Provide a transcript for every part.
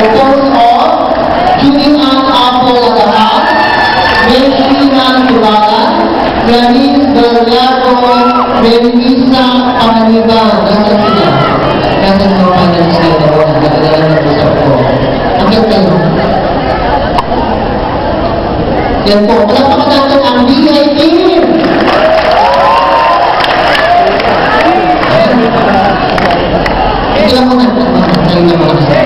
Composed of Judy Adajar, Shiela Sugalan, Clarisse Gallardo, Panganiban. Nasaan sila? Nasaan sa pangalis kayo na po? Nagkakadala ng usap ko. Akit kayo. Yan po. Palakpakan natin ang BSBA TEAM. Hindi lang muna. Tayo na mga sa.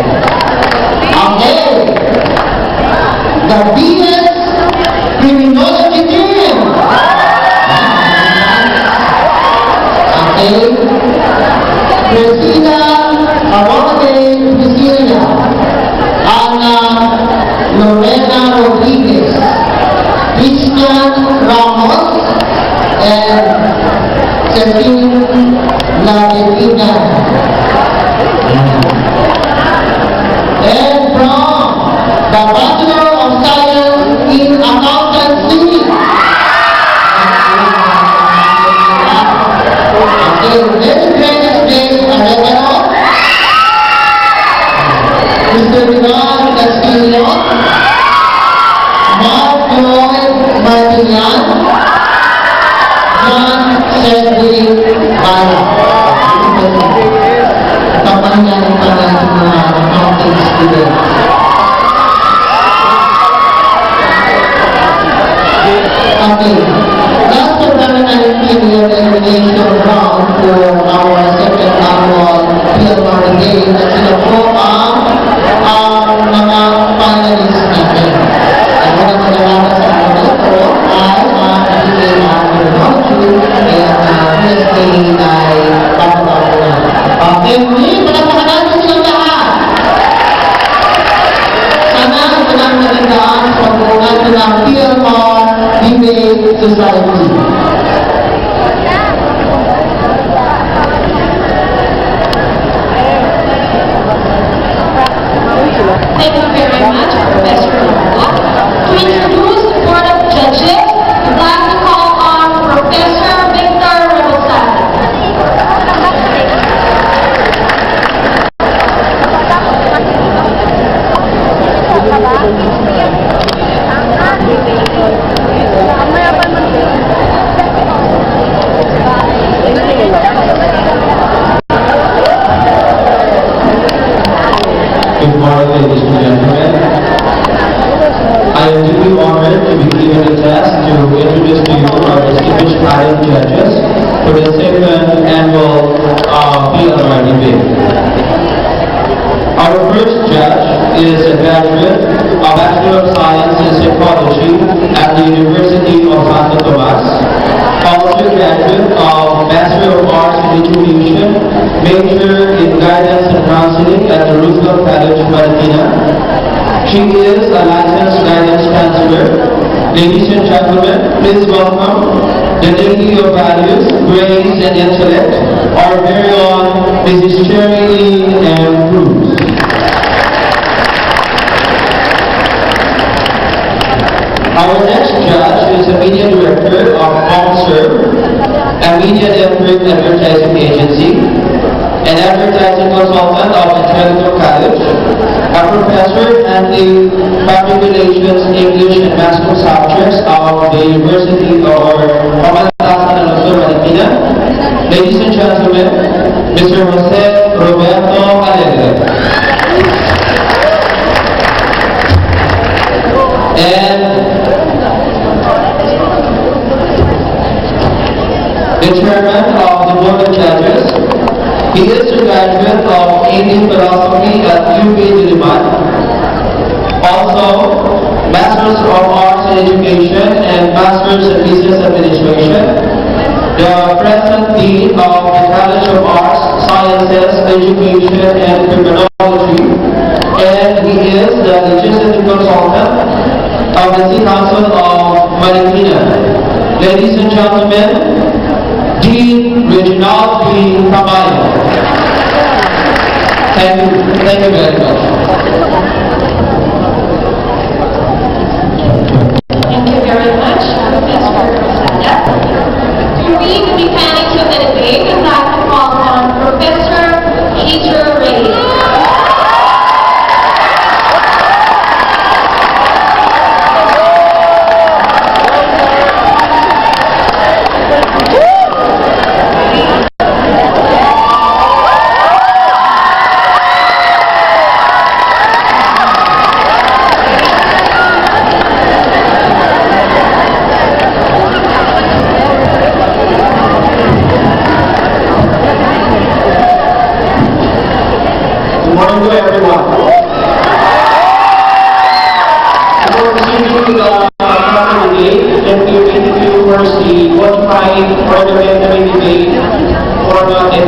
Okay. The BS Criminology Team. Okay. Priscilla Ana Lorena Rodriguez, Christian Ramos, and Cecile Ladevina. And from the Bachelor of Science in Accountancy. Okay, let's gracious place Adajar, Mr. Vidal Castillo, Mark Lloyd Martinian, John Cedric Bala. Kapangyarihan pa natin mga accounting students. Okay. Last preliminary period elimination round for our second annual PLMAR Day at sila po ang mga finalists natin. Ang mga nagalaman sa mga ito ay PLMAR and BSBA ay papatawanan. Okay, palakpakan natin silang lahat. Sana ito lang nagandaan sa pagbuungan ng PLMAR Debate Society. Thank you very much, Professor Gallardo. To introduce the Board of Judges, I'd like to call on Professor Victor Rebosan. Good morning, ladies and gentlemen. I am deeply honored to be given the task to introduce to you our distinguished panel judges for the second annual PLMAR debate. Our first judge is a graduate of Bachelor of Science in Psychology at the University of Santo Tomas, also graduate of Bachelor of Arts in Education, major in Guidance and Counseling at the Roosevelt College, Marikina. She is a licensed guidance counselor. Ladies and gentlemen, please welcome the lady of values, grace, and intellect, our very own Mrs. Cherry M. Cruz. Our next judge is the media director of PLMAR, a media network advertising agency, an advertising consultant of the Teatro Marikina, a professor and the public relations, English, and mass comm subjects of the University of Teatro Marikina. Ladies and gentlemen, Mr. Jose Roberto Alegre. And the chairman of the Board of Judges, he is a graduate of Indian Philosophy at UP Diliman, also Masters of Arts in Education and Masters in Business Administration, the present Dean of the College of Arts, Sciences, Education, and Criminology, and he is the legislative consultant of the City Council of Marikina. Ladies and gentlemen, Dean Reginald B. Camayo. Thank you very much. Thank you very much, Professor Rosada. To read the mechanics of the debate, I'd like to call on Professor Adrian Ray.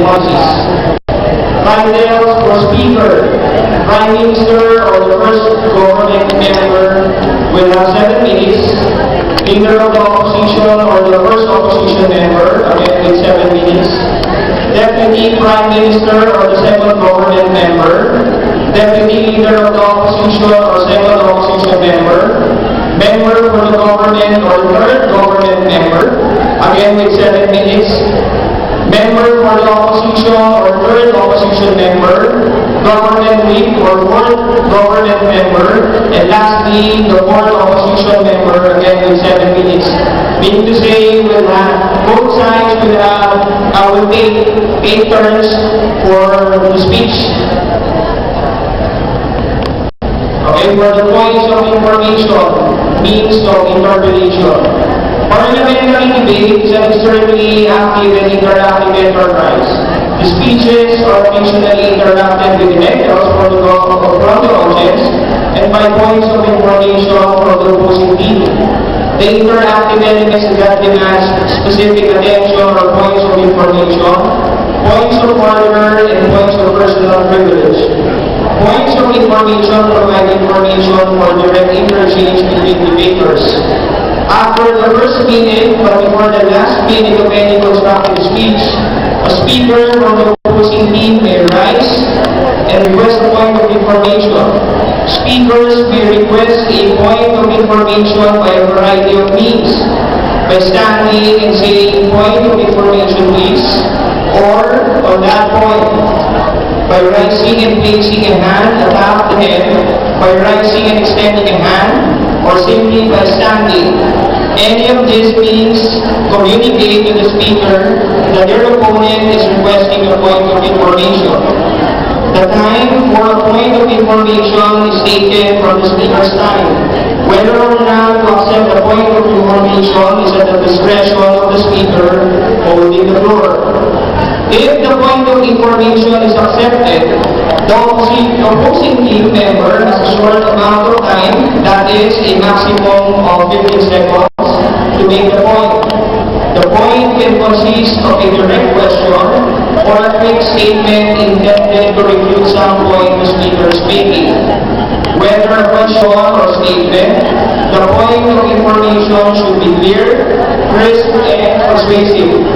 policies. Titles for Speaker. Prime Minister or the first government member will have 7 minutes. Leader of the opposition or the first opposition member, again with 7 minutes. Deputy Prime Minister or the second government member. Deputy Leader of the opposition or second opposition member. Member for the government or third government member, again with 7 minutes. Member for the opposition or third opposition member, government whip or fourth government member, and lastly, the fourth opposition member, again with 7 minutes. Meaning to say, we'll have both sides will take 8 turns for the speech. Okay, for the points of information, means of interpellation. Parliamentary debate is an extremely active and interactive enterprise. The speeches are occasionally interacted with electors from the audience and by points of information from the opposing team. The interactive elements that demands specific attention are points of information, points of order, and points of personal privilege. Points of information provide information for direct interchange between debaters. After the first minute, but before the last minute of any constructive speech, a speaker from the opposing team may rise and request a point of information. Speakers may request a point of information by a variety of means, by standing and saying, "Point of information, please," or on that point, by rising and placing a hand atop the head, by rising and extending a hand, or simply by standing. Any of these means communicate to the speaker that their opponent is requesting a point of information. The time for a point of information is taken from the speaker's time. Whether or not to accept the point of information is at the discretion of the speaker holding the floor. If the point of information is accepted, the opposing team member has a short amount of time, that is a maximum of 15 seconds, to make the point. The point can consist of a direct question or a quick statement intended to refute some point the speaker is making. Whether a question or statement, the point of information should be clear, crisp, and persuasive.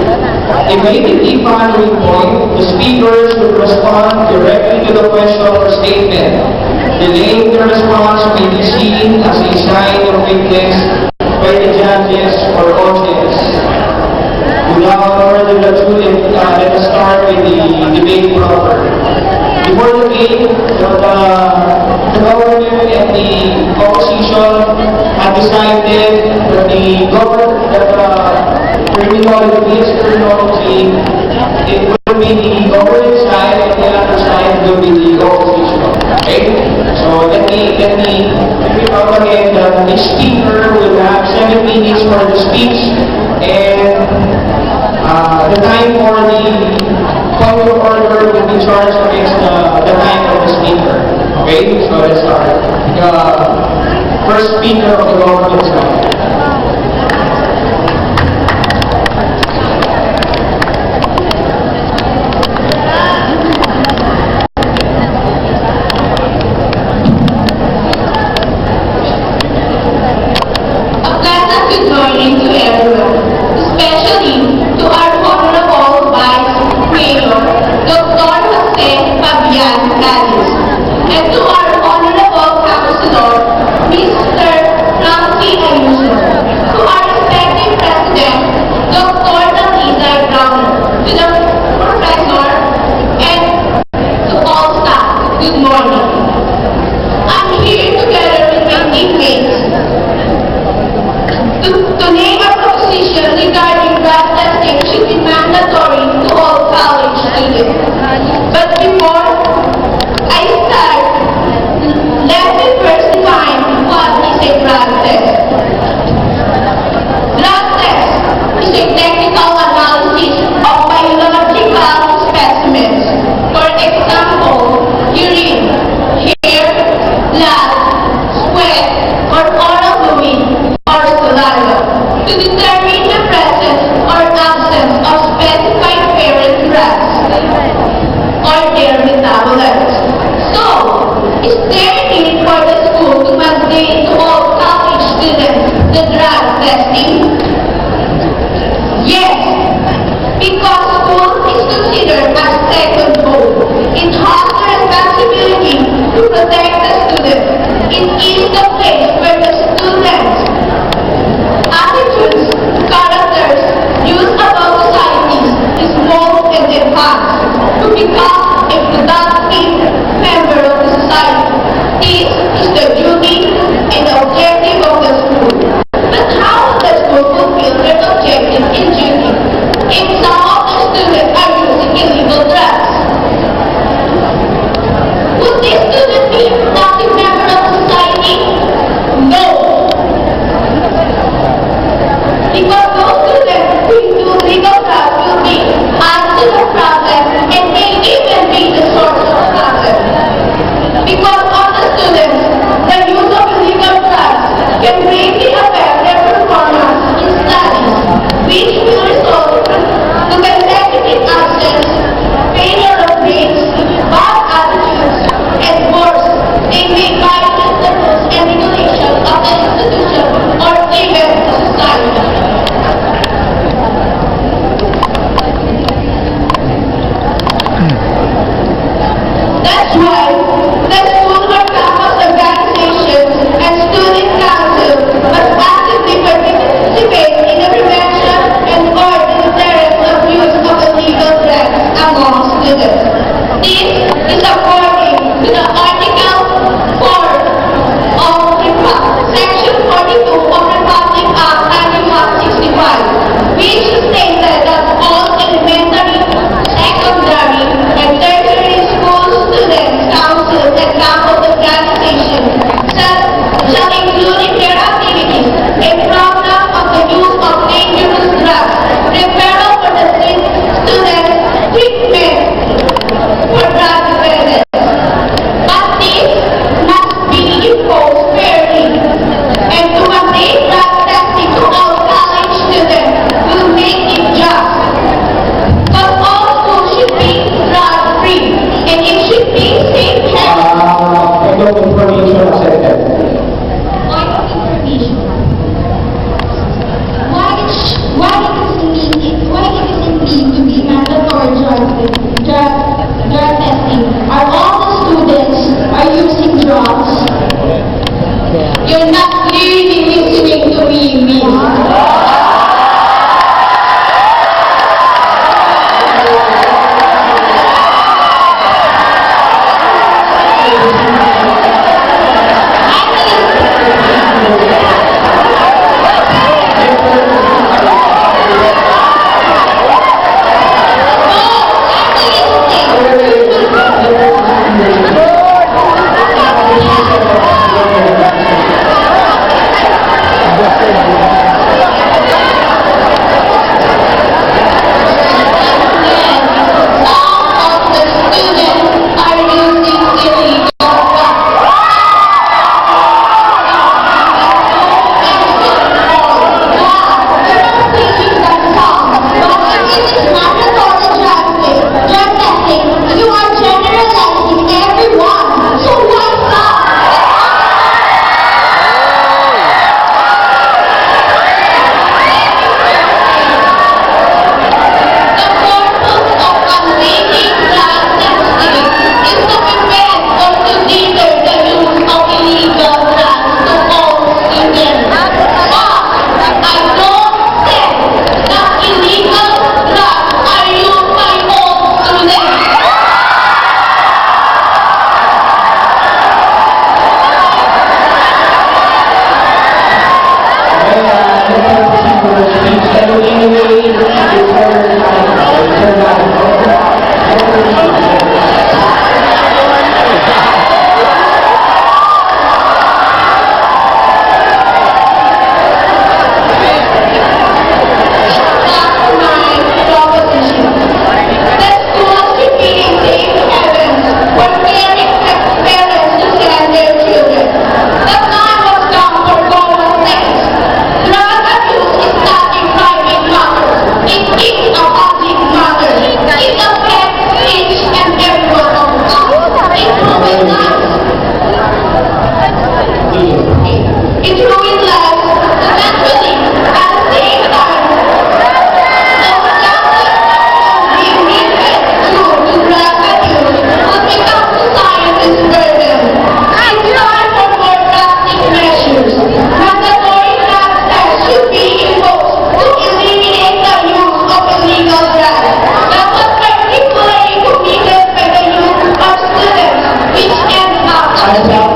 Immediately following point, the speaker should respond directly to the question or statement. Delaying the response may be seen as a sign of weakness by the judges or audience. Without further ado, let us start with the debate proper. Before the debate, the government and the opposition have decided that the terminology, it will be the government side and the other side will be the opposition. Okay? So let me repeat out again that the speaker will have 7 minutes for the speech and the time for the point of order will be charged against the time of the speaker. Okay? So let's start. The first speaker of the government side. Good morning to everyone, especially to our Honorable Vice Mayor, Dr. Jose Fabian Calles, and to our Honorable Councilor, Mr. Nancy Ayuso, to our respective President, Dr. Adajar, to the Professor, and to all staff, good morning. I'm here together with my teammates to name a proposition regarding blood testing should be mandatory to all college students. But before I start, let me first define there a need for the school to mandate to all college students the drug testing? Yes, because school is considered as second home. It has the responsibility to protect the student. It is the place where the students' attitudes, characters, views about societies is molded and enhanced to become a productive member of the society. This is the duty and the objective of the school. But how will the school fulfill their objective and duty if some of the students are using illegal drugs? Would this student be a productive member of society? No. Because those students who use illegal drugs will be added to the problem and may even be the source of the problem. Because of the students, the use of illegal drugs can greatly affect their performance in studies, which will result to consecutive absence, failure of grades, bad attitudes, and worse, they may violate the rules and regulations of the institution or even the society. That's why the school or campus organizations and student council must actively participate in the prevention and or deterrence of use of illegal drugs among students. This is according to the Article 4 of Section 42 of Republic Act 9165, which stated that all elementary, secondary, and tertiary school students, councils, and campus organizations shall include in their activities a program of the use of dangerous drugs, referral for the students, treatment for drug dependence. But this must be imposed fairly, and to mandate drug testing to all college students will make it just. But all schools should be drug-free, and it should be safe health. Information accepted. Point of information. Why it is indeed to be mandatory drug testing? Are all the students are using drugs? You're not clearly listening to me, Miss. Adajar,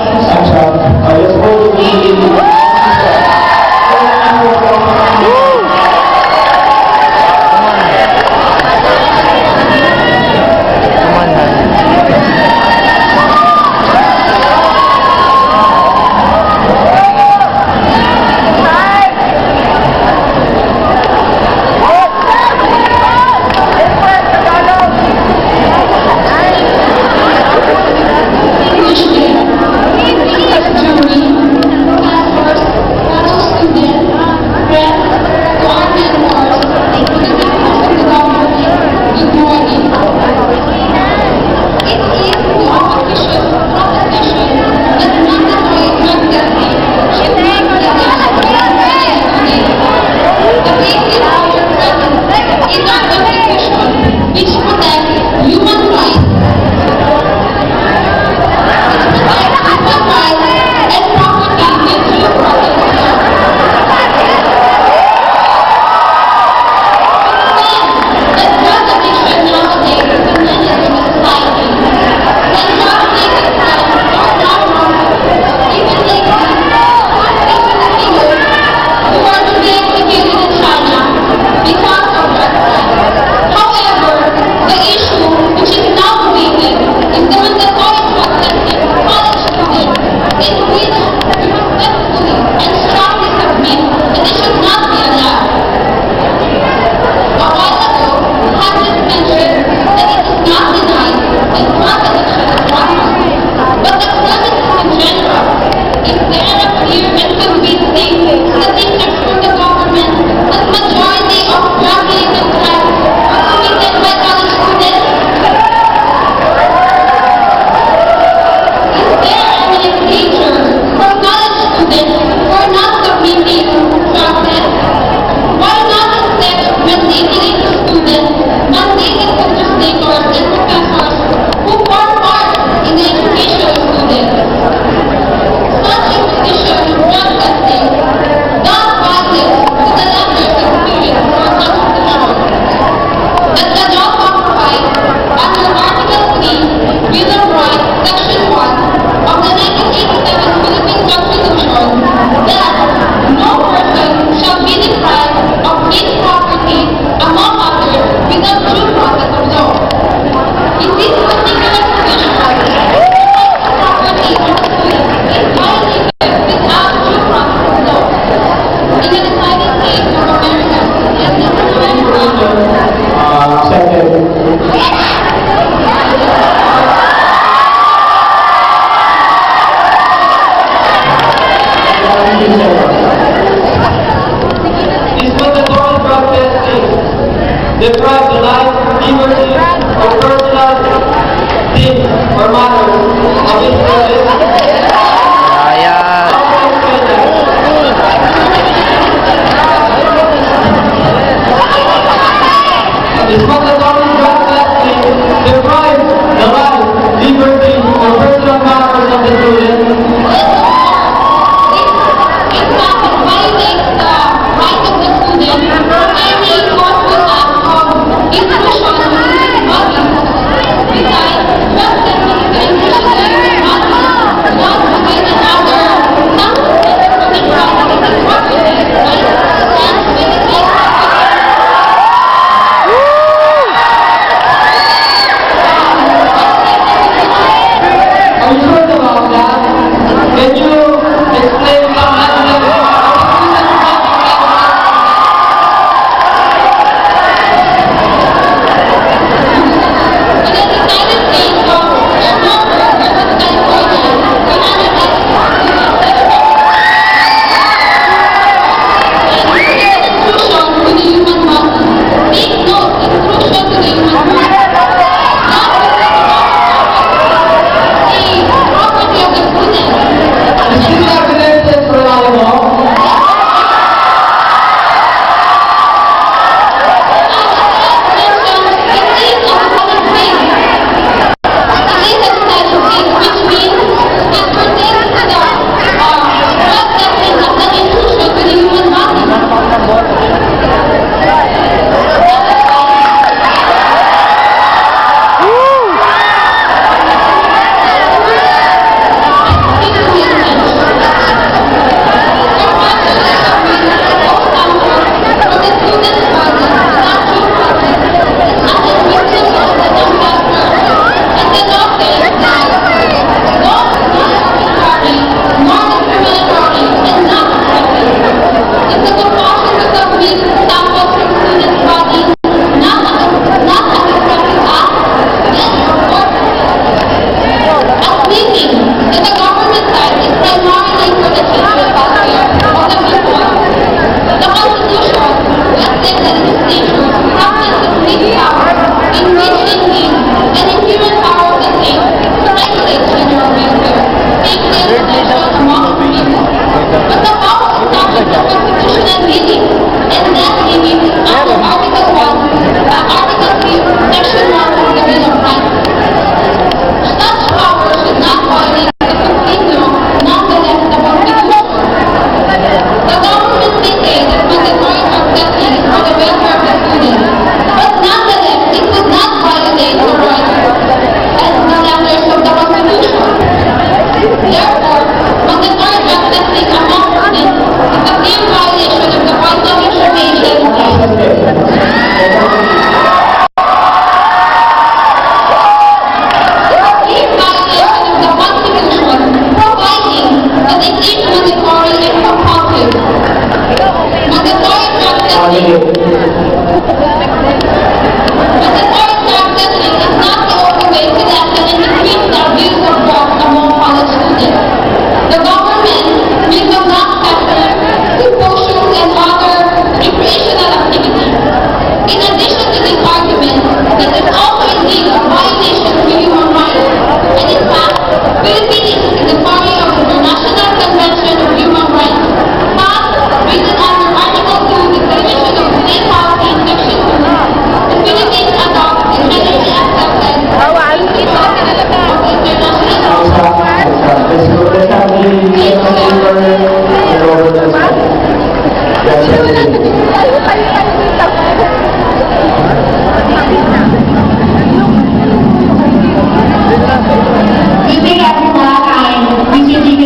Let's go to the English name.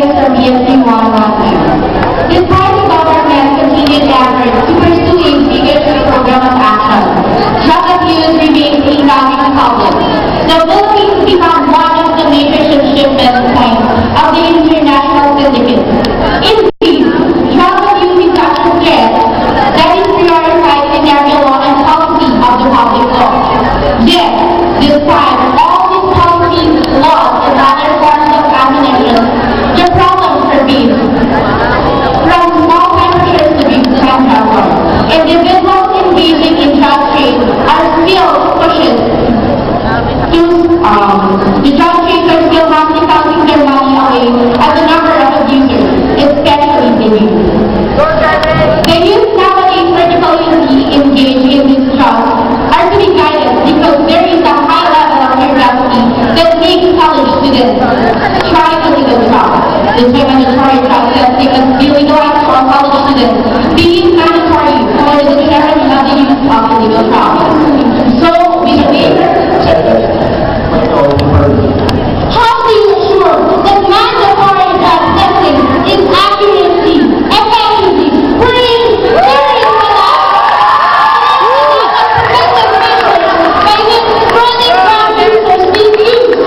students from BSBA TEAM. Despite the government's continued efforts to pursue a vigorous program of action, drug abuse remains a growing problem. The Philippines become one of the major shipment points of the international syndicate. Indeed, drug abuse is such a threat that is prioritized in every law and policy of the public law. Yet, despite all these policies, laws, and other forms of ammunition, the problems remain. From small temperatures to big temperatures, individuals engaging in drug trade are still pushes the drug traders are still roughly counting their money away as the number of abusers, especially the youth. The youth nowadays particularly engaged in these drugs are to be guided because there is a high level of curiosity that makes college students try illegal drugs. This way mandatory drug testing is illegalized for college students, being mandatory for the determination of the use of illegal drugs. So, we should how do you ensure that mandatory drug testing is accuracy, effectively, free, serious preventive measures by which chronic drug users being used?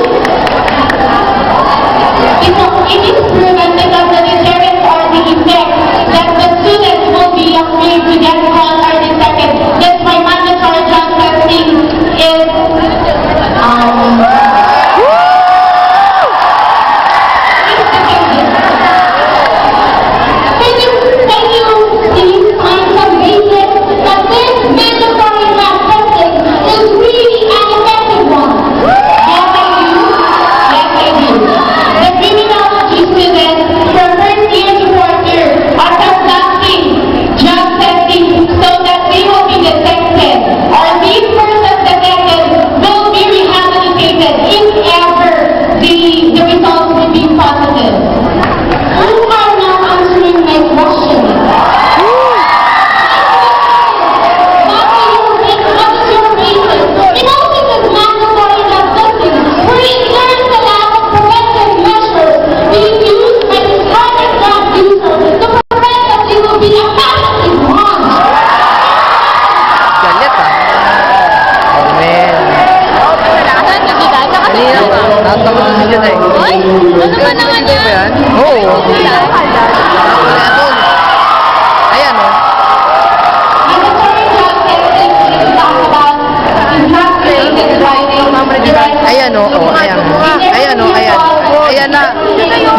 Because it is proven because the deterrent or the effect that the students will be afraid to get caught or detected. That's why mandatory drug testing is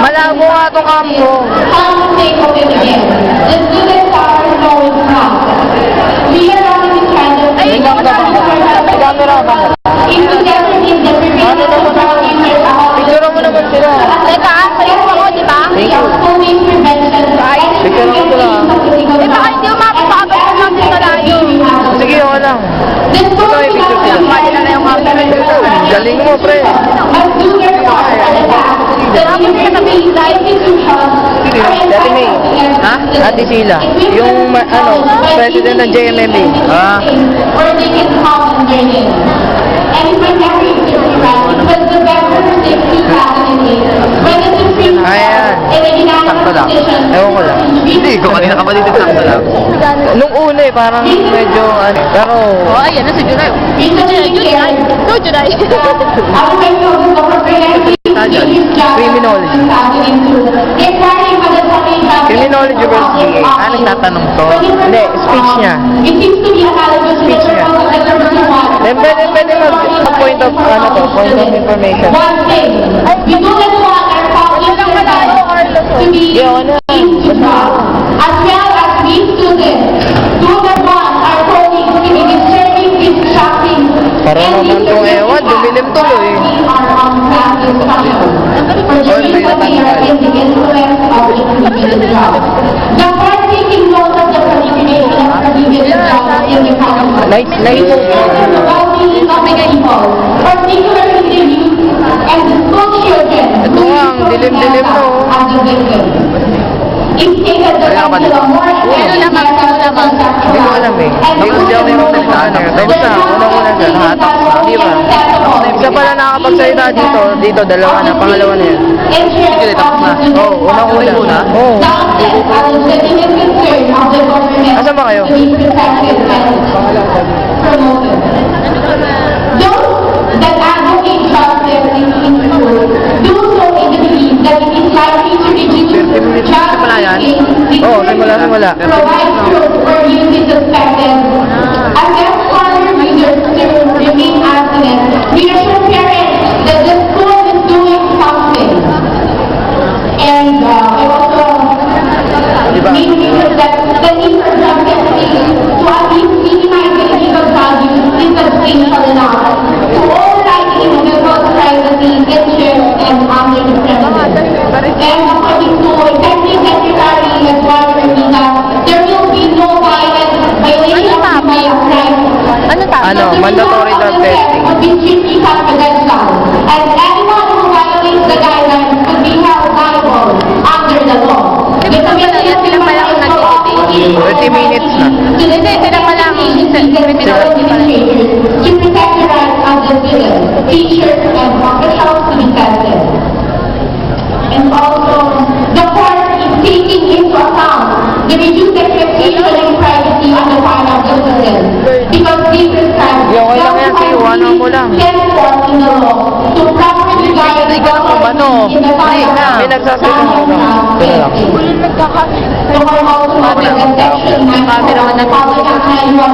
malabo nga itong kampo. Picture mo naman sila. Teka, sa'yo ako, di ba? Thank you. Picture mo sila. Eh, baka hindi umapapagod ka lang sa layo. Sige, ako lang. Ito ay picture sila. Galing mo, pre. Dati May. Ha? Ate Sheila. Yung, president ng JMMA. Ah. Ayan. Sakto lang. Ewan ko lang. Hindi, kung kanina ka pa dito sakto lang. Nung una parang medyo, pero... Oh, ayan na si Judy. Judy. Criminology. Criminology versus DA. Nagtatanong to? Hindi, speech niya. Speech niya. Then pwede mag-point of, point of information. One thing, we do not want our public to be into drugs, as well as we students do not want our colleagues to be disturbing, distracting, Para naman itong ewan, dumilim tuloy. The board taking note of the proliferation of prohibited drugs in the country. Nice. Particularly the youth and the school children. Ito nga, ang dilim-dilim mo. As the victim. It stated that until a more Hindi ko alam eh. Hindi ko siya may magsalita. Tapos na, unang-una siya, nakatak na, di ba? Isa pala nakakapagsalita dito, dalawa na, pangalawa na yan. Sige, tapos na. Oo, unang-una. Oo. Asan ba kayo? Those that advocate justice in school do so in the belief that it is likely to reduce trafficking Oo, simula. provide proof for youth is suspected. Assess harder users to remain abstinent. Reassure parents that the school is doing something. And I also made reasons that the need for drug testing to at least minimize the illegal drug use is substantial enough to override individuals' privacy, interests, and under the premises. And according to Executive Secretary Eduardo Ermita, there will be no violation of human rights. Ano, mandatory drug testing. Would be strictly confidential, and anyone who violates the guidelines could be held liable under the law. The committee is 30 minutes na. sila pala ang criminal administrators to protect the rights of the students, teachers, and officials to be tested. And also, the court is taking into account the reduced expectation and privacy on the part of the students because they prescribe Okay lang yan, sige, iwanan mo lang. set forth in the law to properly guide the Ano? in the conduct May nagsasalita mo ito. Ito lang. the form also under the section 9 of the public annual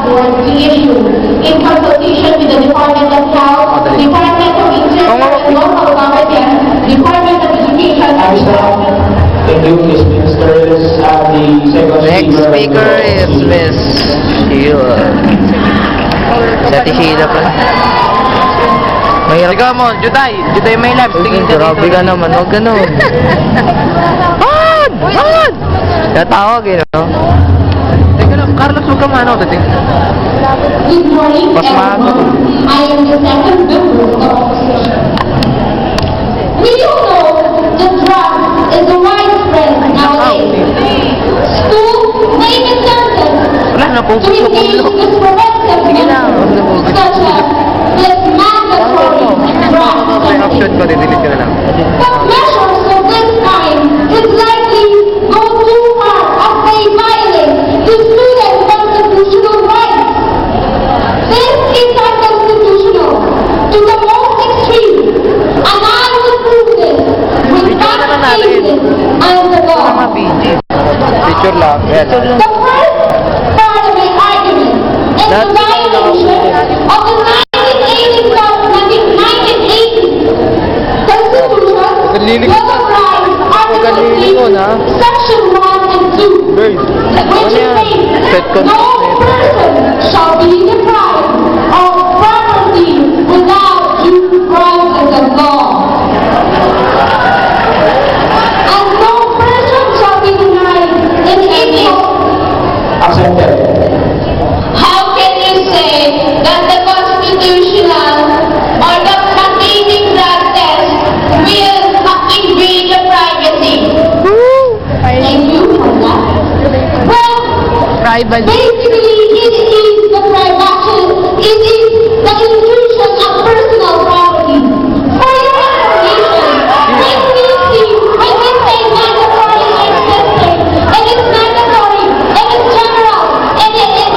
board to issue in consultation with the Department of Health, Department of Interior and Local Government, Department of Education, Thank you, Miss Minister. The second Next speaker is Miss Shiela. Si Ate Shiela pala. Mahirap. Ikaw mo, Juday may live. Tingin ka Grabe ka naman, huwag ganun. Wag! Tatawag eh, no? Teka lang, Carlos, huwag ka mano. Good morning, Mas maaga. everyone. I am the second member of the opposition. We all know that drugs is a widespread nowadays. Schools make it certain Wala na po. to engage in this preventive Sige lang, measures, huwag na po. such as this mandatory drug May option testing. ko, didelete ko na lang. But measures of this kind could likely go too far as they violate the students' constitutional rights. This is unconstitutional to the most extreme, and I will prove this with fact cases and the law. Mga PG. Picture lang. Yan. The first part of my argument is the violation of the 1980 Constitution, Bill of Rights, Article 3, Section 1 and 2, which states no person shall be deprived of property without due process of law. And no person shall be denied in any Accepted. How can you say that the constitutional or the containing drug test will invade the privacy? Thank you for that. Well, basically it is the privation, it is the intrusion of personal property. For your information, when we say mandatory and testing, it is mandatory, it is general, and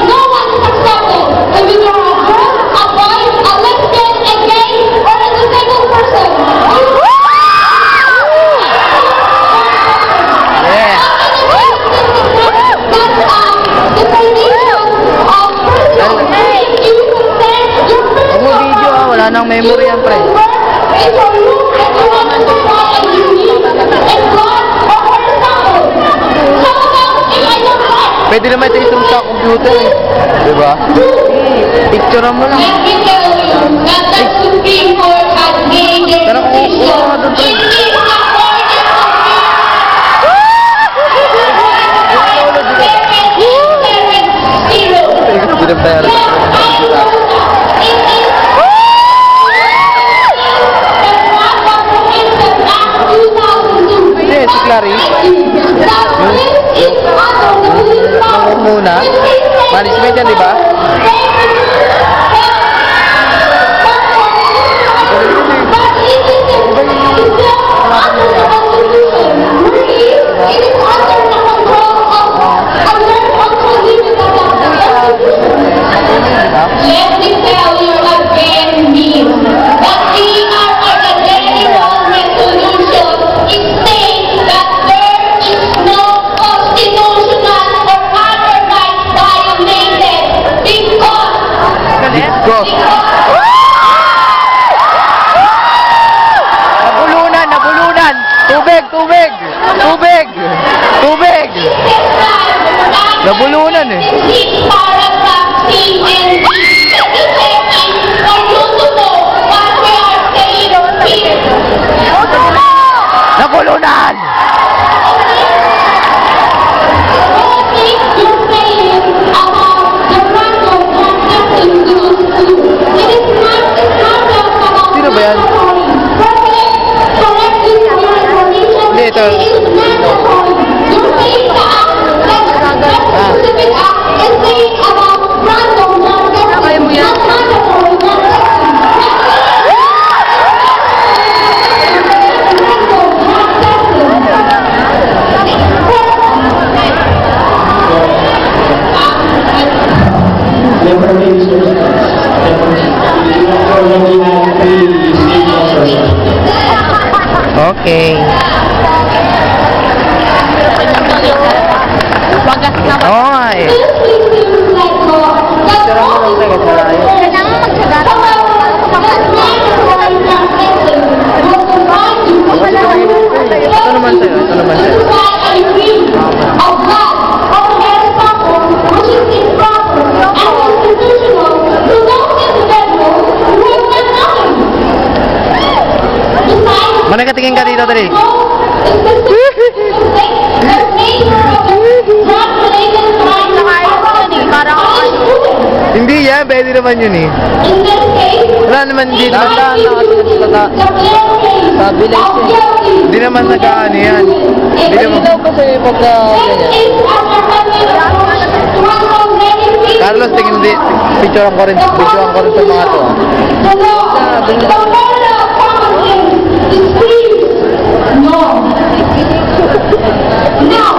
no one is accepted. If you are a girl, a boy, a lesbian, a gay, or a disabled person. Yeah. Huwag mo video ah, wala nang memory yan, pre. Pwede naman ito isang sa computer eh. Diba? Picture mo lang. Let me tell you that the Supreme Court has made a Pero kung decision. kuha ka doon, pre. It is Tidak bayar. Si Clarisse. Yung muna. Management yan, di ba? Let me tell you again, me. What we are for the general resolution is saying that there is no constitutional or other rights violated because Nabulunan, nabulunan! Tubig, tubig! Tubig! Tubig! Nabulunan eh. This paragraph C and D is checking for you to know what we are saying here. Nabulunan! You're saying about the random transaction goes to. It is not just about Sino ba yan? correct this for your information. Hindi, ito. It is mandatory. You're saying the act, that specific act is saying about random transaction, not mandatory transaction. Never made service. Already had 3 state consortium. Okay. Oo nga eh. Ito naman sa'yo, ito naman sa'yo. Manakatingin ka dito, dali. Hindi yan, pwede naman yun eh. Wala naman, hindi naman hindi naman nag-ano yan. Hindi naman. Kasi pagka Carlos, tingin di, picturean ko rin sa mga to. Now,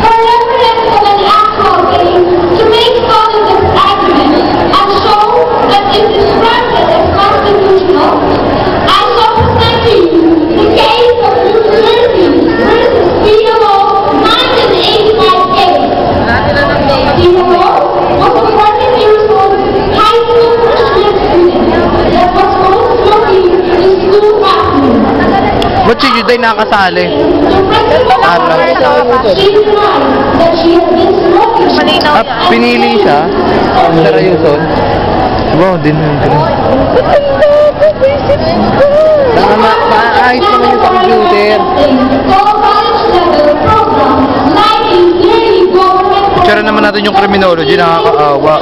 for reference of an actual case, to make solid this argument and show that it is granted as constitutional, I shall present to you the case of New Jersey versus PLO 1985 case. PLO was a 14 years old high school Christian student that was most smoking in school bathroom. Ba't si Judy nakasali? Pinili siya? Seryoso? Wow, din yun. Maayos naman yung sa computer. Picture naman natin yung criminology, nakakaawa.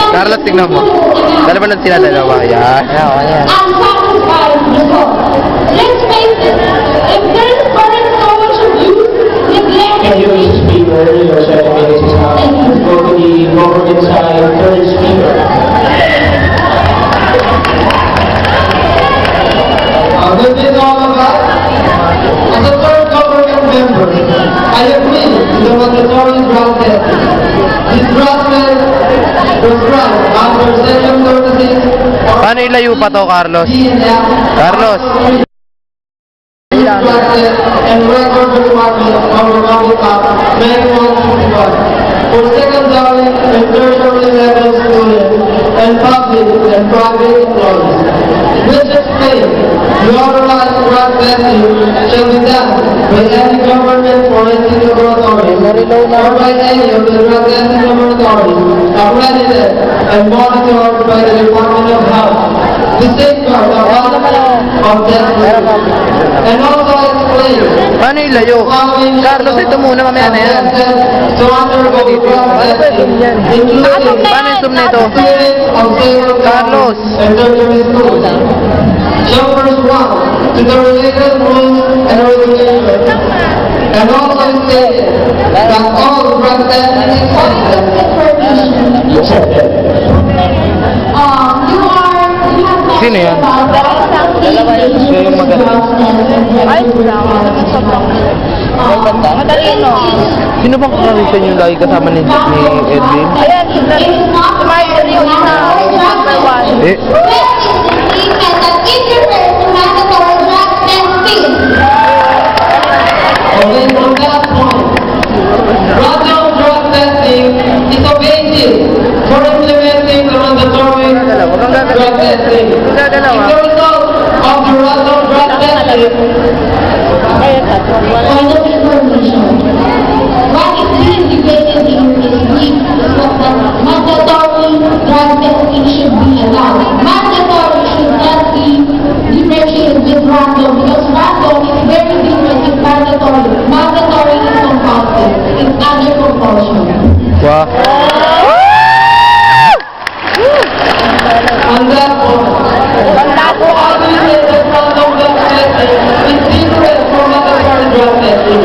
Carla, tingnan mo. Dalawa lang sila, dalawa. Yan. Yan. Unsatisfied result. Let's face it, if there is current knowledge of youth, neglect Can you speak earlier, 7 minutes is up. Go to the government side, third speaker. This is all about, as a third government member, I agree with the mandatory granted. This granted was granted under Section 36 Paano ilayo pa to, Carlos? Carlos! and record department of the Public Act 9161 for secondary and tertiary level students and public and private employees. Which explains the authorized grant vesting shall be done by any government or entity laboratory or by any of the grant vesting laboratories accredited and monitored by the Department of Health to safeguard the health of that group. And also explains Paano ilayo? Carlos, ito muna, mamaya na yan. Paano Paano yung zoom nito? Carlos. Numbers 1 to the related rules and regulations, and also stated that all drug testing You have Sino yan? Siya yung magaling. Matalino. Sino bang Clarisse yung lagi kasama ni Edwin? Ayan, Martin yung isa. Eh, Treatment that interferes to mandatory drug testing. Okay, from that point, random drug testing is a basis for implementing the mandatory drug testing. If the result of the random drug testing Point of information. What is being debated here is that mandatory drug testing should be allowed. Mandatory should not be differentiated with random because random is very different with mandatory. Mandatory is compulsive. It's under compulsion. wow. on that point, obviously the random drug testing is different from mandatory drug testing.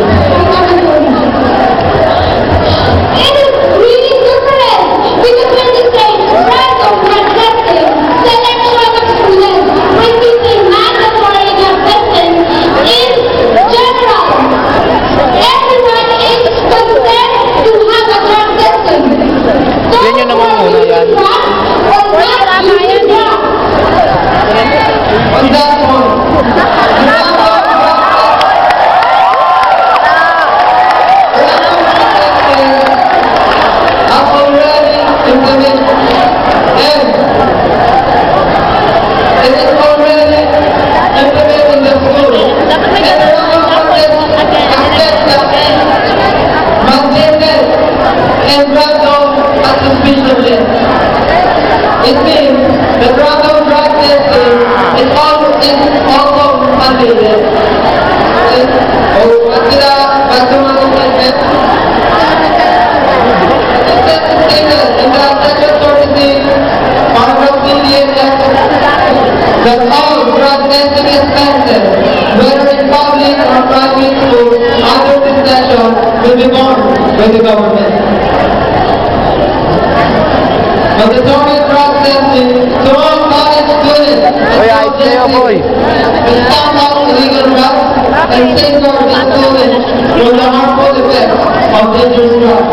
It is really different because when we say random drug testing, selection of students, when we say mandatory drug testing, in general, everyone is consent to have a drug testing. So, Yan yung namumuna yan. On that point, the random drug testing has already implemented and it is already implemented in the school. And the random drug testing accepted, mandated, and random as suspicion list. It means that random drug testing is also mandated. Back to random testing. It is stated in the Section 36, Paragraph 58 that all drug testing expenses, whether in public or private schools, under this section will be borne by the government. Mandatory drug testing to all college students Oy, ayos kayo, boy. to stamp out illegal drugs and safeguard the students from the harmful effects of dangerous drugs.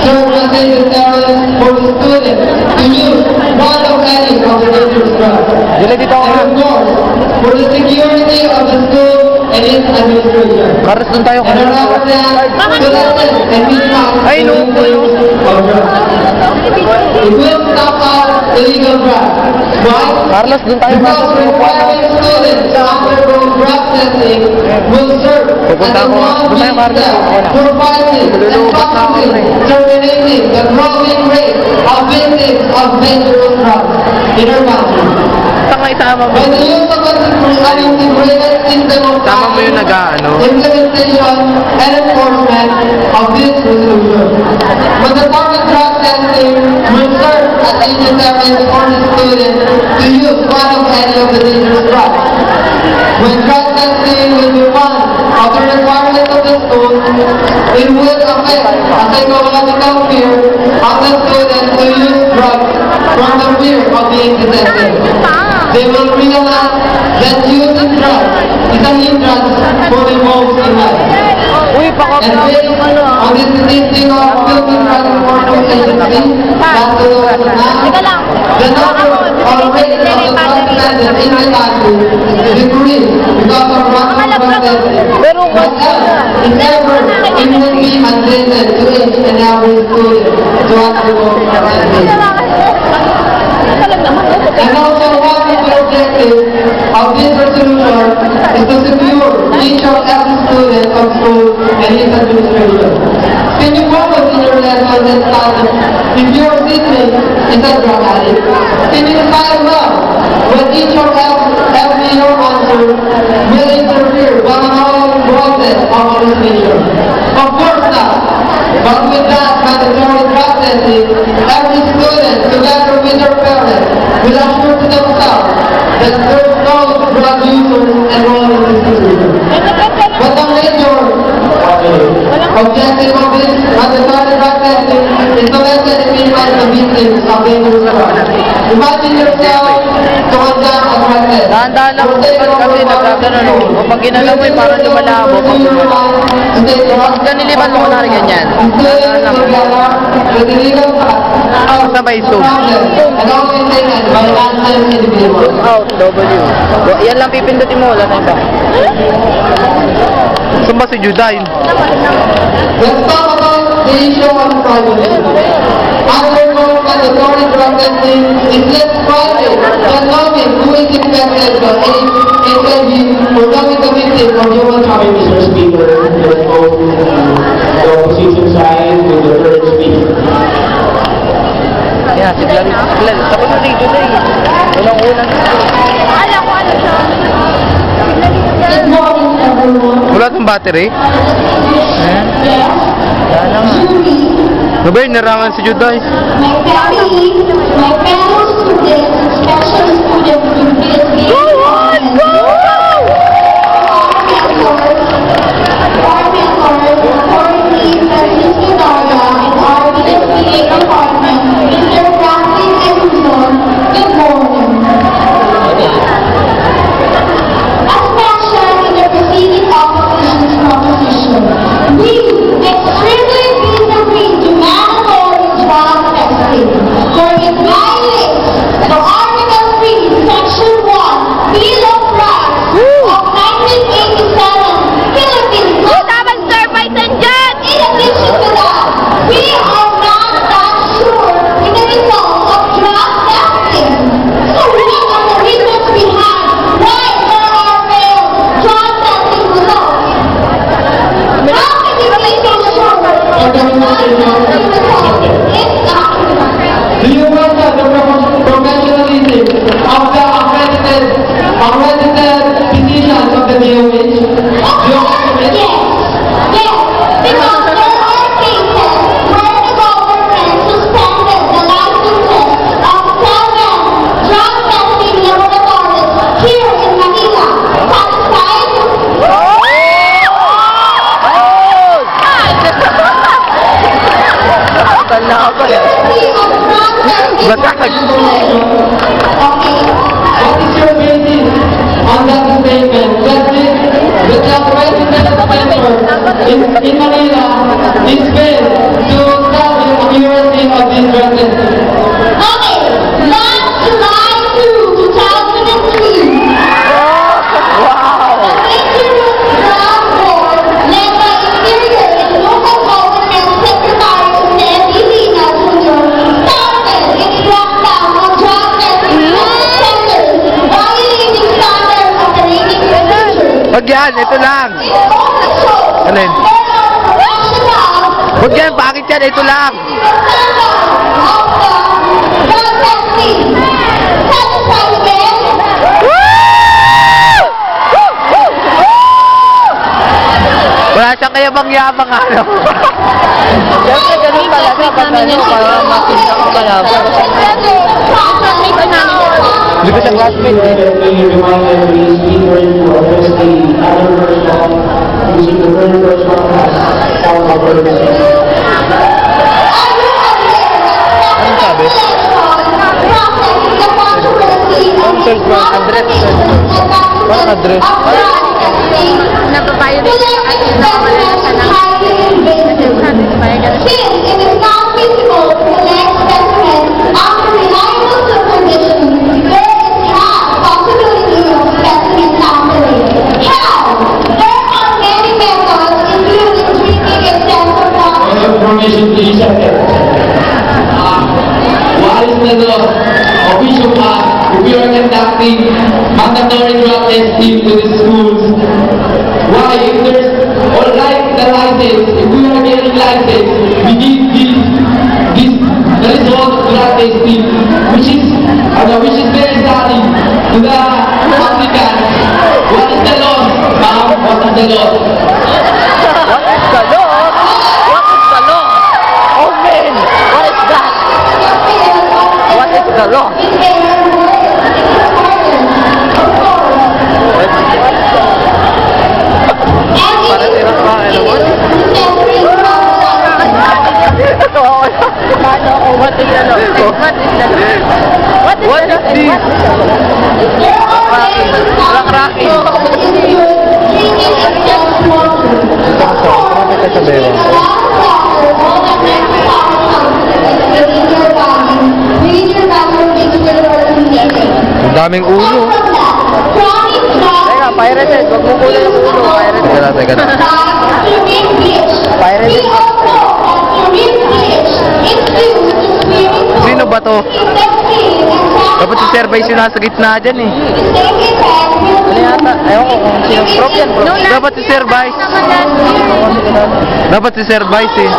Serve as a deterrent for the students to use one of any of the dangerous drugs. Dila dito ako And na. of course, for the security of the school and its administration. Carlos, doon tayo. And another than to lessen and minimize Ay, the no, use of drugs. It will stop out illegal drugs. Why? Carlos, doon tayo. Because Carlos, requiring students to undergo drug testing will serve as Pupunta a ako. one-way Punta yung Carlos. step Ako na. for fighting and Lulubat na ako, possibly pre. terminating the growing rate of victims of dangerous drugs in our country. Tanga isama mo. By the use of an integrated system of Tama mo yung nag-ano. implementation and enforcement of this resolution. Mandatory drug testing will serve as a deterrent for the student to use one of any of the dangerous drugs. When drug testing will be one of the requirements of the school, it will affect a psychological fear of the student to use drugs from the fear of being detected. They will realize that using drugs is an hindrance for the most in life. Uy, pakap And based on the statistic of Philippine Drug Enforcement Agency, that's the law now, the number of rates of the drug offenders in the country decreased because of random drug testing. But if ever it will be mandated to each and every student to undergo drug testing. And also one of the objectives of this resolution is to secure each of every student of school and its administration. Can you focus in your lessons and studies if your sibling is a drug addict? Can you decide well when each of every your answer will interfere with an ongoing process of Kasi nagkaganon o. Kapag ginagawa mo yung parang lumalabo. Kapag ganilipan mo kunwari ganyan. Out sabay zoom. Out, W. Yan lang pipindutin mo, wala na iba. Saan ba si Judy? Let's talk about the issue of privacy. Undergoing mandatory drug testing is less private than knowing who is infected by HIV or knowing the victim of human trafficking. Mr. Speaker, let's go to the opposition side with the third speaker. Yeah, si Clarisse. Tapos na si Judy. Unang-unang. Alam ko ano siya. Good morning, everyone. Wala itong battery? Yes. Wala na nga. Judy, Nabay, narangan si Judy. my family, my fellow students, especially students in BSBA TEAM, our mentors, authorities, Clarisse Gallardo, and our BSBA department, Mr. Franklin and Luzon, good morning. As mentioned in the preceding opposition's proposition, we extremely disagree to mandatory drug testing, for it violates the Article 3, Section 1, Bill of Rights of 1987 Philippines. In addition to that, we are not that sure in the results of drug testing. So what are the reasons behind why there are failed drug testing results? How can you be so sure that the drug testing result is accurate? Do you welcome the professionalism of the accredited physicians of the DOH? Yes, because there are cases where the government suspended the licenses of 7 drug testing laboratories here in Manila. Satisfied? Tanda ka pa. Ministry of Drug Testing. Batag. Okay. What is your basis on that statement? That the president in Manila is failed to tell the accuracy of this drug testing. Okay, last July 2, 2003, Wow! the Dangerous Drug Board, led by Interior and Local Government Secretary Jose Lina Jr., started its crackdown on drug testing centers, violating standard operating procedures. Wag yan, ito lang. It also shows Alin? there are professionals Wag yan, bakit yan? Ito lang. Wala siyang kayabang-yabang ano. Siyempre ganun talaga pag ano, para makita ka kalaban. Hindi ko siya classmate eh. We remind every speaker to address the other person using the third person as form of courtesy. Anong sabi? Parang address. Since it is not feasible to collect specimens after reliable supervision, there is not possibility of specimen sampling. How? There are many methods, including drinking a sample water. Information please. What is the law? We should ask if we are conducting mandatory drug testing to the schools. Why, if there's, or like the license, if we are getting license, we need the result of drug testing, which is very starting to the applicants. What is the law? Ma'am, what is the law? What is the law? What is the law? Oh man, what is that? What is the law? Para tira pa, ano mo? What is the law? What is the law? What is this? Rakraki. Daming ulo. Teka, pirated. Huwag mo kulang ng ulo. Pirated. Teka na. Pirated. Sino ba to? Dapat si Sir Vice yung nasa gitna dyan eh. Ano yata? Ayaw ko kung sino. Prop yan, prop. Dapat si Sir Vice. Dapat si Sir Vice eh.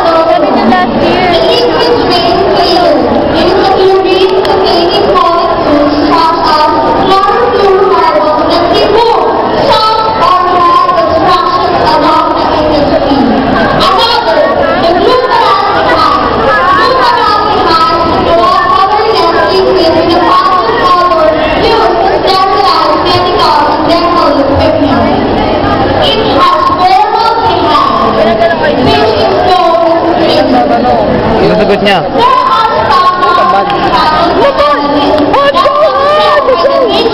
Yung sagot niya.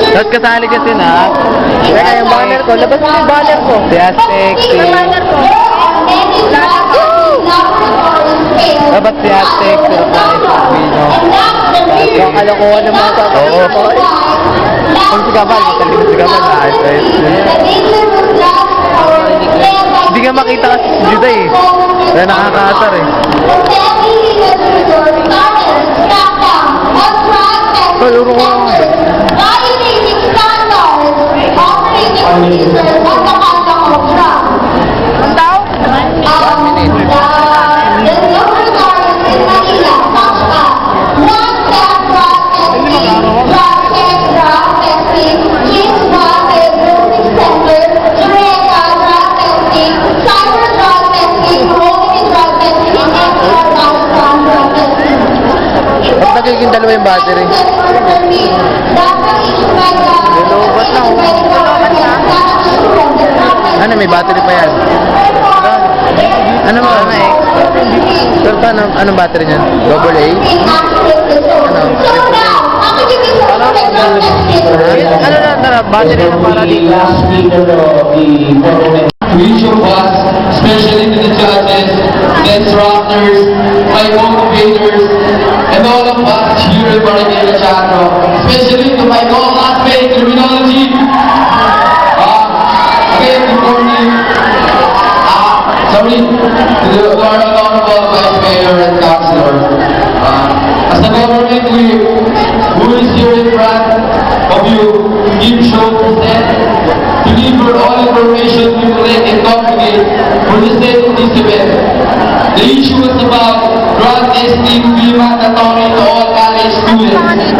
Tapos kasali kasi na. Teka, yung banner ko. Labas mo yung banner ko. Si Aztec, si... Dapat si Aztec, si Filipino. Yung kalokohan ng mga tao. Oo. Kung si Gabal, matalim si Gabal na. Hindi ka makita kasi si Judy eh. Kaya nakakaasar eh. Kaluro ko. Ang tao? 1 minute. Ba't nagiging dalawa yung battery? Lulubat na oh. Ano, may battery pa yan? Ano mo? Sir, paano? Anong battery niyan? Double A? Ano? Ano na? Tara, battery na para dito. To each of us, especially to the judges, the instructors, my motivators, and all of us here at Marikina Teatro, especially to my classmate, criminology. Again, good morning. Sorry, to our honorable Vice Mayor and Councilor. As the government who is here in front of you, give show present, deliver all information you collect and congregate for the state of this event. The issue is about drug testing be mandatory to all college students.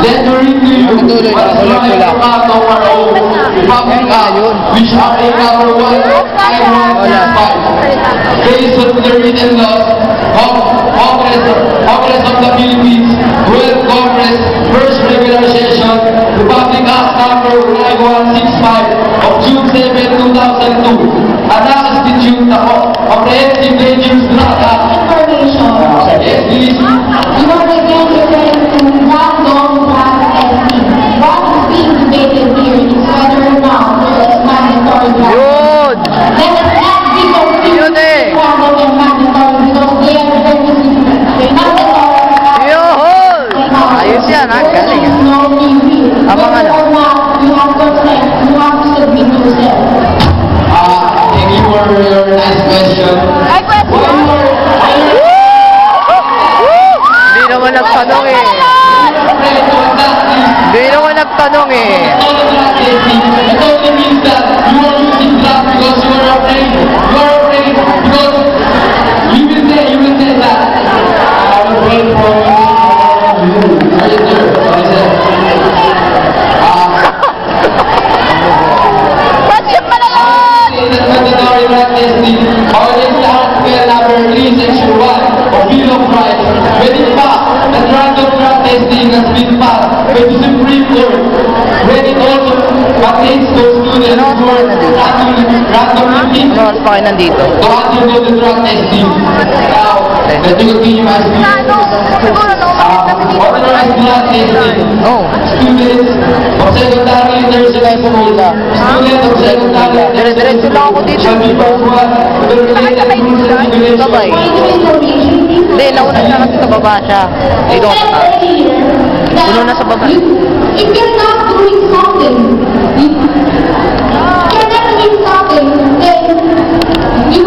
Let me read to you what is running out of our own Republic Act, which are a number 19165. Based on the written laws of Congress of the Philippines, World Congress, First Regular Session, Republic Act number 9165 of June 7, 2002, and that institute the Comprehensive Dangerous Drug Act. Information. Yes, please. You are again referring to random drug testing. What is being debated here is whether or not there is mandatory drug Yun! testing. Let us not be confused Yun eh! with random and mandatory because they are very different. Mandatory. Yun! Ayos yan ha, galing ha. Tama nga na. You have consent. You have to submit yourself. Thank you for your nice question. Hindi naman nagtanong eh. Hindi naman nagtanong eh. It only means that you are using drugs because you are afraid. You are afraid because you will say that I'm afraid for you. Are you there? What is it? Mandatory drug testing, according to Article number 3, Section 1 of Bill of Rights, when in fact, the random drug testing has been passed by the Supreme Court, when it also pertains to students who are randomly picked Ano oras pa kayo nandito? to undergo the drug testing. Now, let me continue my speech. Authorized drug testing. Oh. Students of secondary and tertiary school, students of secondary and Dire-diretso lang ako dito. shall be performed with the related rules and regulations. Sabay. Hindi, nauna siya kasi sa baba siya. Dito ako sa taas. Puno na sa baba. If you're not doing something, if you're not doing something, then you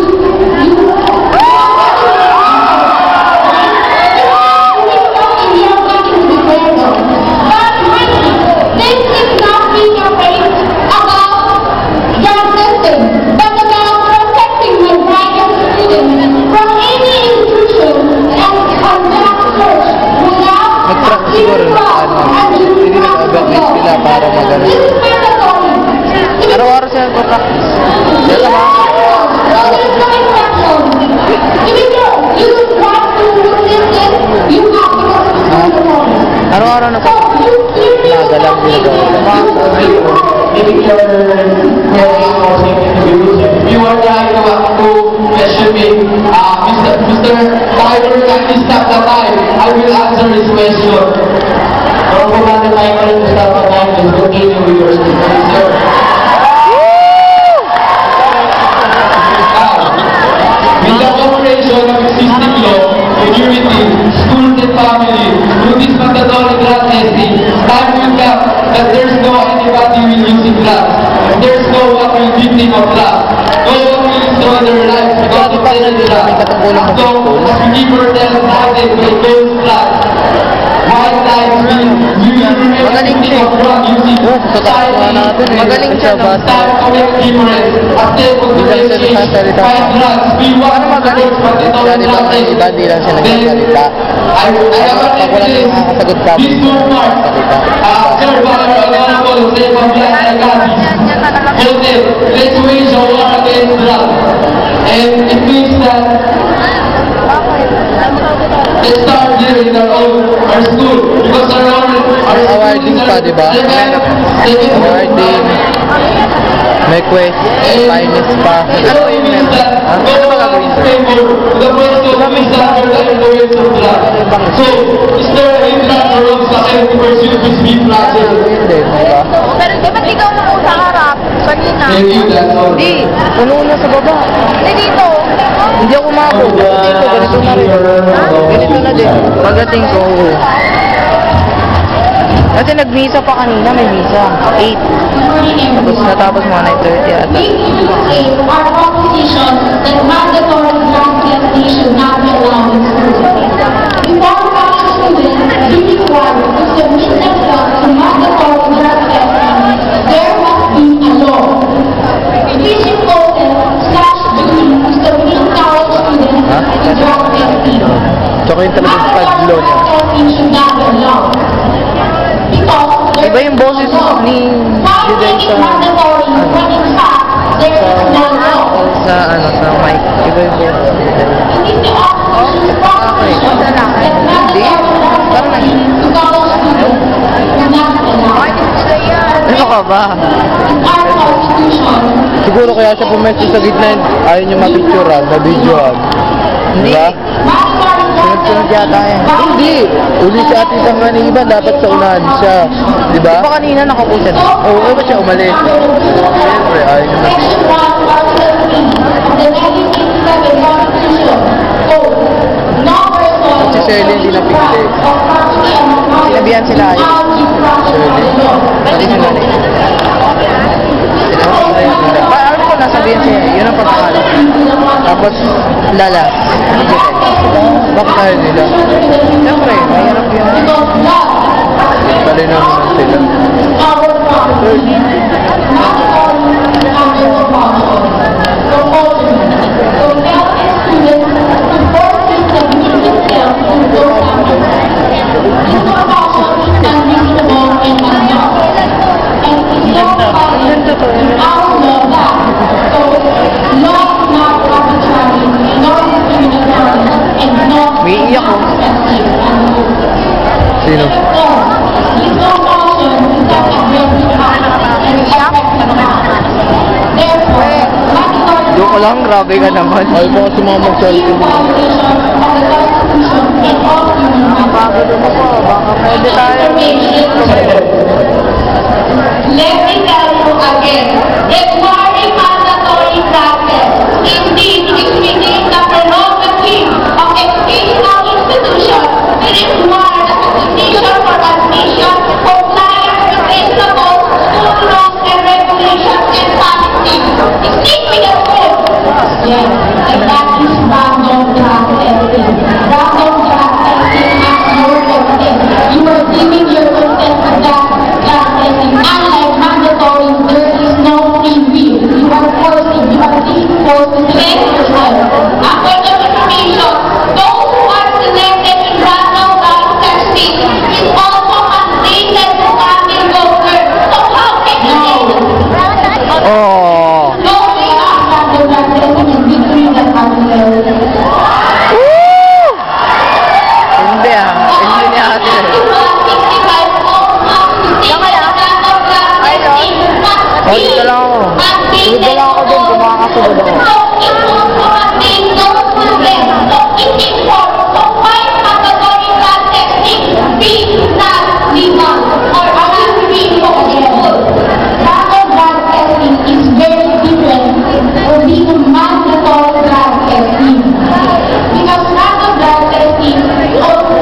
siguro hindi nag-advise sila para magano. Araw-araw sila nagpa-practice. Dito ba? Araw-araw na po. Nagalang ginagawa. Maybe your if you are trying to question me, Mr. Timer, kindly stop the time. I will answer his question. Kung po natin timer to stop the time, let's continue with your speaker, sir. With the cooperation of existing law, community, schools and family, through this mandatory drug testing, time will come that there's no anybody will using drugs. There's no one will victim of drugs. No one will destroy their lives because of taking drugs. So, as we keep ourselves guided by those drugs, white lives will remain victim of drug using. Magaling siya ba? Stand to make difference. As they would differentiate fight drugs, we want to support mandatory drug testing. Iba, di lang siya nagsasalita. I have these two parts. Sir, Honorable, say from behind the let's wage a war against drugs. And it means that let's start here in our school. Because our Awarding pa, di ba? Awarding. May quest. Finest pa. Ano yun yun? Ano ba gagawin? The first two is that you're the influence of drugs. So, is there a hindrance or obstacle to pursue this big project? Hindi, di ba? Pero di ba't ikaw na sa harap? Kanina. Thank you, that's all. Hindi, puno na sa baba. Hindi dito. Hindi ako umabot. Dito, ganito na rin. Ganito na din. Pagdating ko, kasi nag-misa pa kanina, may misa. 8. Tapos natapos mga 9:30 ata. Our proposition that mandatory drug testing should not be allowed in schools. Before college students be required to submit themselves to mandatory drug testing, there must be a law. Fishing Judy to submit college students to drug testing. Tsaka yung talagang pag-law niya. Mandatory drug testing should not be allowed. Iba yung boses ni Judy sa sa mic. Iba yung boses ni Judy. Hindi. Parang ano ka ba? Siguro kaya siya pumesto sa gitna yun. Ayaw niyo mapicturean, mabidyoan. Diba? Sunod-sunod yata yan. Hindi! Uli si Ate Panganiban, dapat sa unahan siya. Diba? Di ba kanina nakapusan? Oo, ba't siya umalis? Siyempre, ayaw niyo si Shirley hindi napigli. Sinabihan sila ayaw. Shirley. Pati si Nani. Sinabihan nila. Ano ko nasabihan siya? Yun ang pagkakalam. Tapos, Lala. Bakit ayaw nila? Siyempre, mahirap yun. Talino naman sila. May iyak ko. Sino? Doon ko lang, grabe ka naman. Ay, baka sumamag sa akin. Napagod mo po, baka pwede tayo. Let me tell you again, requiring mandatory practice indeed is within the prerogative of educational institutions. It is more as a condition for Sunod na lang ako dun kung makakasunod ako. So, it will contain those students. So, it informs. So, why mandatory blood testing be not legal or not free for the school? Rapid blood testing is very different from being mandatory blood testing. Because rapid blood testing also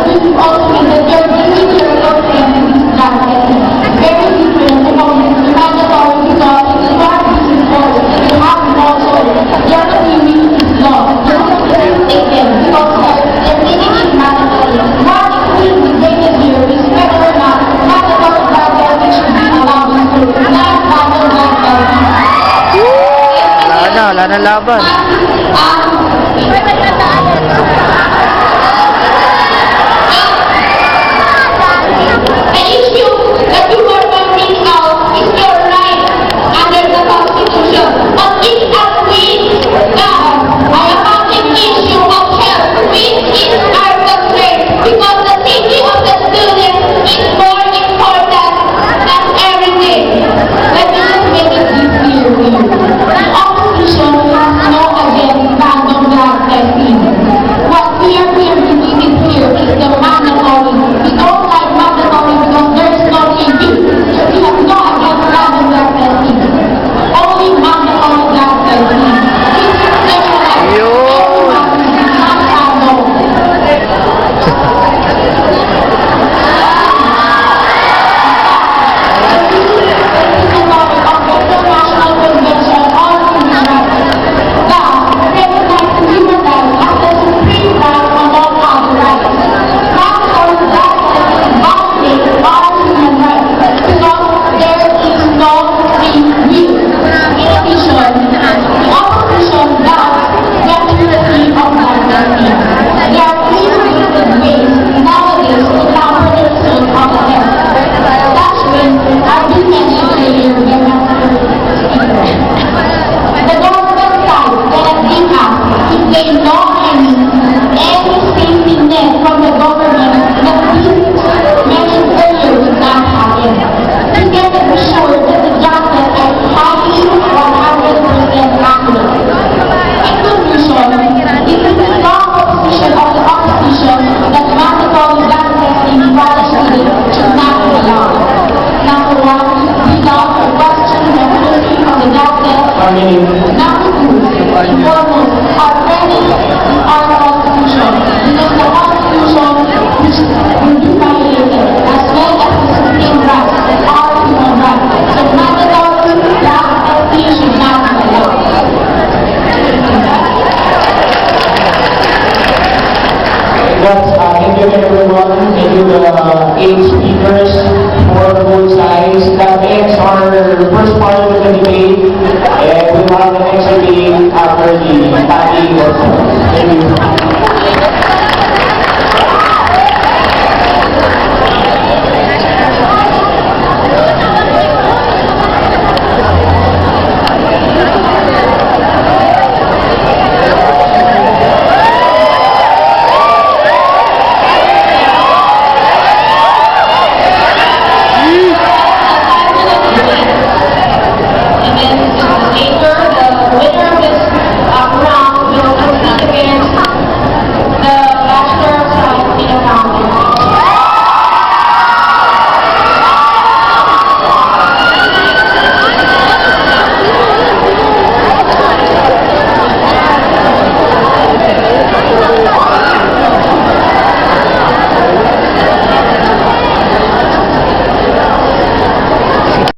means that you're giving your consent to this blood testing. Very different from mandatory because it's not enforced. You have also, you have to read this law. You have to take them because they're making it mandatory. What is being debated here is whether or not mandatory blood testing should be allowed in school, not rapid blood testing. Wala na laban. An issue that you are pointing out is your right under the Constitution. But it agrees that a public issue of health, which is our concern, because the safety of the students is more important than everything. Let me just make it this clear here. The opposition has no against random blood testing. What we are debating here is the mandatory. We don't like mandatory because there is no review. We have no against random blood testing. Only mandatory blood testing. This is specialized. Everyone is not random. International Convention on Human Rights that recognizes human rights as the supreme right among other rights. Mandatory blood testing violates all human rights because there is no free will. In addition, the opposition doubts the efficacy of blood testing. There are three limited ways nowadays to counter the results of the test. Such ways are being mentioned earlier by Master Speaker. The government side cannot give us if they know any safety net from the government that this mentioned earlier would not happen. We cannot be sure that the blood tests are highly 100% accurate. In conclusion, it is the strong position of the opposition that mandatory blood testing by the students should not be allowed. Number one, without or question the accuracy of the blood test. Number two, foremost, our premise is our Constitution, because the Constitution which will be violated, as well as the supreme rights of our human rights. So mandatory blood testing should not be allowed. Thank you everyone. Thank you the 8 speakers for both sides. That ends our first part of the debate, and we'll have the next debate after the tally. Thank you.